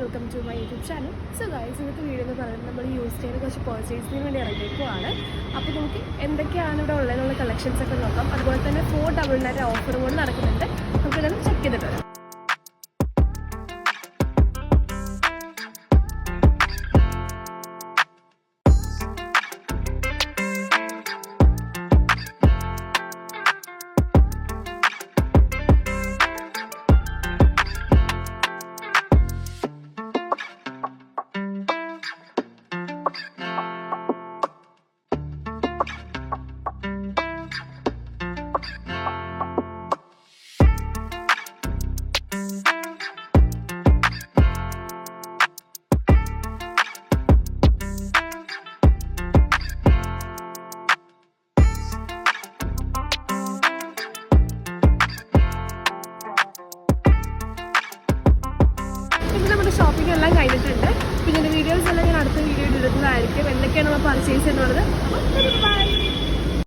Welcome to my YouTube channel. So guys, ഇന്നത്തെ video എന്ന് പറയുന്നത് നമ്മൾ യൂസ് ചെയ്യുന്ന കുറച്ച് പർച്ചേസിന് വേണ്ടി ഇറങ്ങിയേക്കുവാണ്. അപ്പോൾ നമുക്ക് എന്തൊക്കെയാണ് ഇവിടെ ഉള്ളതെന്നുള്ള കളക്ഷൻസ് ഒക്കെ നോക്കാം. അതുപോലെ തന്നെ 499 ഓഫറും കൂടി നടക്കുന്നുണ്ട്. നമുക്കിതൊന്ന് ചെക്ക് ചെയ്തിട്ട് വരാം. നമ്മുടെ ഷോപ്പിംഗ് എല്ലാം കഴിഞ്ഞിട്ടുണ്ട്. പിന്നെ വീഡിയോസ് എല്ലാം ഞാൻ അടുത്ത വീഡിയോയിൽ ഇടുന്നതായിരിക്കും. എന്തൊക്കെയാണ് നമ്മൾ പർച്ചേസ് എന്നുള്ളത്. ബൈ.